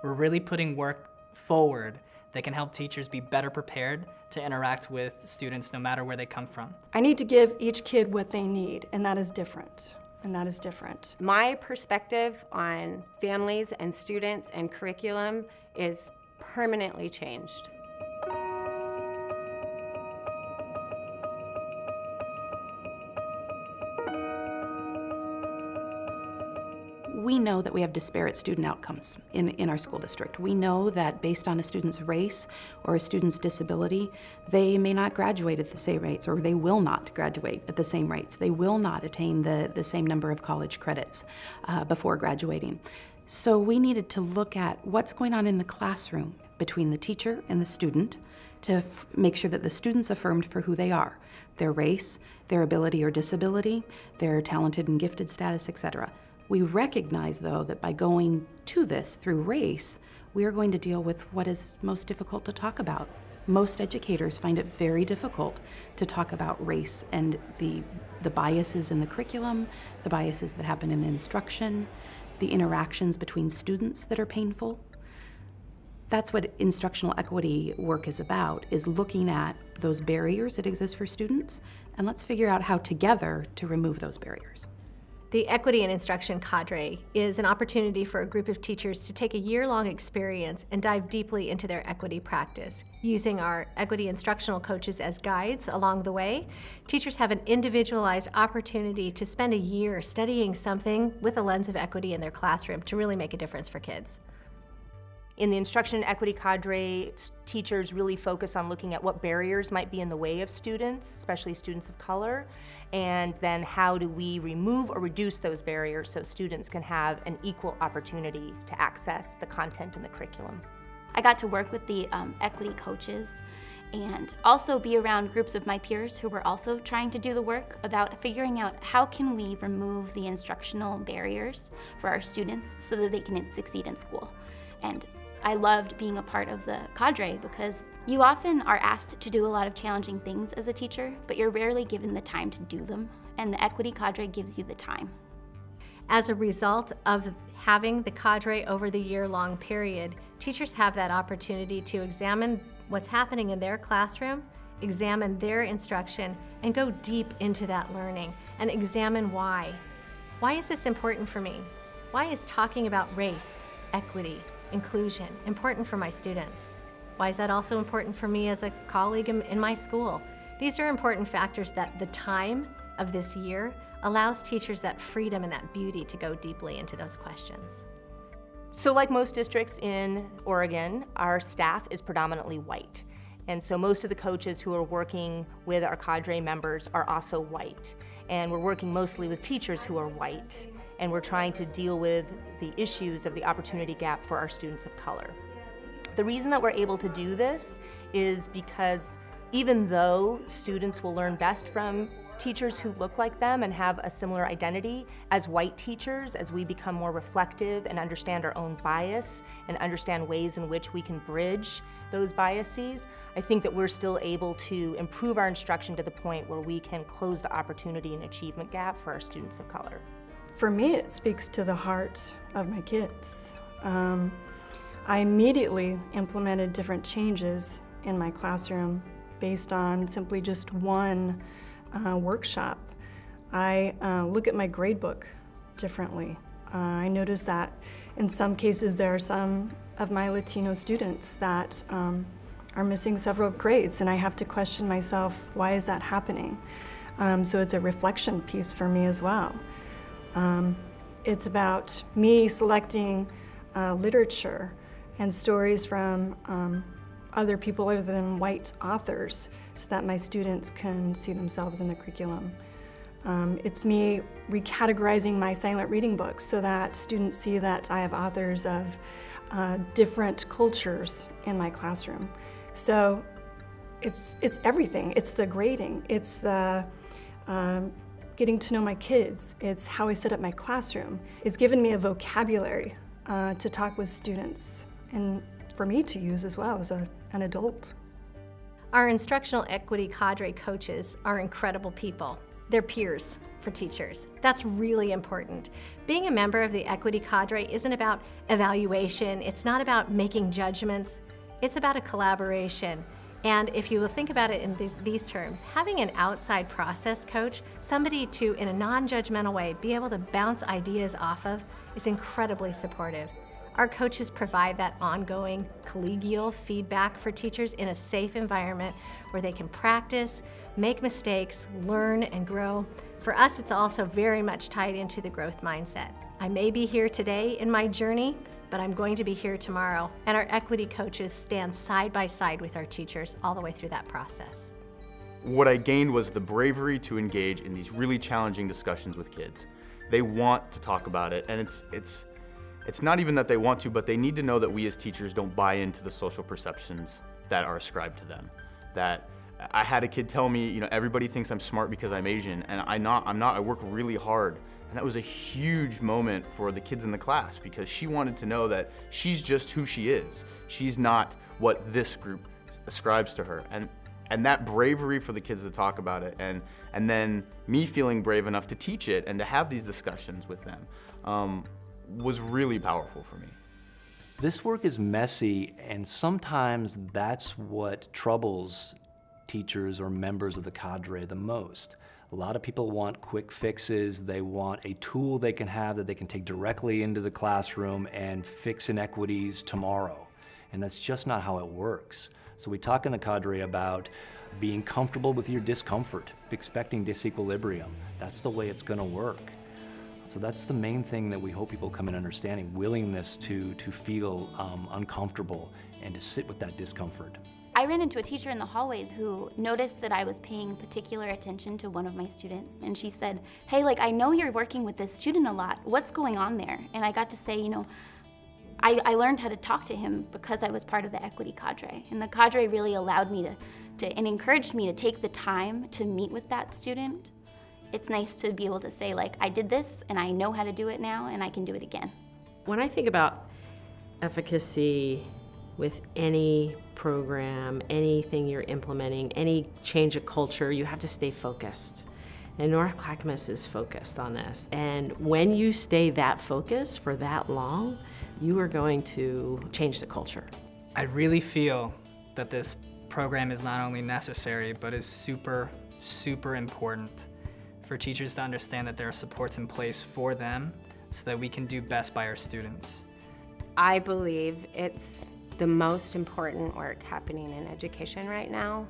We're really putting work forward that can help teachers be better prepared to interact with students no matter where they come from. I need to give each kid what they need, and that is different. And that is different. My perspective on families and students and curriculum is permanently changed. We know that we have disparate student outcomes in our school district. We know that based on a student's race or a student's disability, they may not graduate at the same rates, or they will not graduate at the same rates. They will not attain the same number of college credits before graduating. So we needed to look at what's going on in the classroom between the teacher and the student to make sure that the student's affirmed for who they are, their race, their ability or disability, their talented and gifted status, etc. We recognize, though, that by going to this through race, we are going to deal with what is most difficult to talk about. Most educators find it very difficult to talk about race and the biases in the curriculum, the biases that happen in the instruction, the interactions between students that are painful. That's what instructional equity work is about, is looking at those barriers that exist for students, and let's figure out how together to remove those barriers. The Equity and Instruction Cadre is an opportunity for a group of teachers to take a year-long experience and dive deeply into their equity practice. Using our equity instructional coaches as guides along the way, teachers have an individualized opportunity to spend a year studying something with a lens of equity in their classroom to really make a difference for kids. In the Instruction Equity Cadre, teachers really focus on looking at what barriers might be in the way of students, especially students of color, and then how do we remove or reduce those barriers so students can have an equal opportunity to access the content in the curriculum. I got to work with the equity coaches and also be around groups of my peers who were also trying to do the work about figuring out how can we remove the instructional barriers for our students so that they can succeed in school. And I loved being a part of the cadre because you often are asked to do a lot of challenging things as a teacher, but you're rarely given the time to do them, and the equity cadre gives you the time. As a result of having the cadre over the year-long period, teachers have that opportunity to examine what's happening in their classroom, examine their instruction, and go deep into that learning and examine why. Why is this important for me? Why is talking about race, equity, inclusion important for my students? Why is that also important for me as a colleague in my school? These are important factors that the time of this year allows teachers that freedom and that beauty to go deeply into those questions. So like most districts in Oregon, our staff is predominantly white. And so most of the coaches who are working with our cadre members are also white. And we're working mostly with teachers who are white. And we're trying to deal with the issues of the opportunity gap for our students of color. The reason that we're able to do this is because even though students will learn best from teachers who look like them and have a similar identity, as white teachers, as we become more reflective and understand our own bias and understand ways in which we can bridge those biases, I think that we're still able to improve our instruction to the point where we can close the opportunity and achievement gap for our students of color. For me, it speaks to the heart of my kids. I immediately implemented different changes in my classroom based on simply just one workshop. I look at my grade book differently. I notice that in some cases there are some of my Latino students that are missing several grades, and I have to question myself, why is that happening? So it's a reflection piece for me as well. It's about me selecting literature and stories from other people other than white authors so that my students can see themselves in the curriculum. It's me recategorizing my silent reading books so that students see that I have authors of different cultures in my classroom. So it's everything. It's the grading. It's the getting to know my kids. It's how I set up my classroom. It's given me a vocabulary to talk with students and for me to use as well as an adult. Our Instructional Equity Cadre coaches are incredible people. They're peers for teachers. That's really important. Being a member of the Equity Cadre isn't about evaluation. It's not about making judgments. It's about a collaboration. And if you will think about it in these terms, having an outside process coach, somebody to, in a non-judgmental way, be able to bounce ideas off of, is incredibly supportive. Our coaches provide that ongoing collegial feedback for teachers in a safe environment where they can practice, make mistakes, learn, and grow. For us, it's also very much tied into the growth mindset. I may be here today in my journey, but I'm going to be here tomorrow. And our equity coaches stand side by side with our teachers all the way through that process. What I gained was the bravery to engage in these really challenging discussions with kids. They want to talk about it, and it's not even that they want to, but they need to know that we as teachers don't buy into the social perceptions that are ascribed to them. That I had a kid tell me, you know, everybody thinks I'm smart because I'm Asian, and I'm not, I work really hard. And that was a huge moment for the kids in the class because she wanted to know that she's just who she is. She's not what this group ascribes to her. And that bravery for the kids to talk about it, and then me feeling brave enough to teach it and to have these discussions with them was really powerful for me. This work is messy, and sometimes that's what troubles teachers or members of the cadre the most. A lot of people want quick fixes. They want a tool they can have that they can take directly into the classroom and fix inequities tomorrow. And that's just not how it works. So we talk in the cadre about being comfortable with your discomfort, expecting disequilibrium. That's the way it's going to work. So that's the main thing that we hope people come in understanding, willingness to feel uncomfortable and to sit with that discomfort. I ran into a teacher in the hallways who noticed that I was paying particular attention to one of my students, and she said, "Hey, like, I know you're working with this student a lot. What's going on there?" And I got to say, you know, I learned how to talk to him because I was part of the equity cadre, and the cadre really allowed me to and encouraged me to take the time to meet with that student. It's nice to be able to say, like, I did this and I know how to do it now and I can do it again. When I think about efficacy with any program, anything you're implementing, any change of culture, you have to stay focused. And North Clackamas is focused on this. And when you stay that focused for that long, you are going to change the culture. I really feel that this program is not only necessary, but is super, super important for teachers to understand that there are supports in place for them so that we can do best by our students. I believe it's the most important work happening in education right now.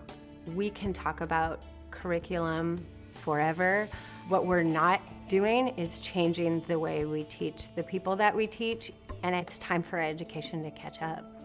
We can talk about curriculum forever. What we're not doing is changing the way we teach the people that we teach, and it's time for education to catch up.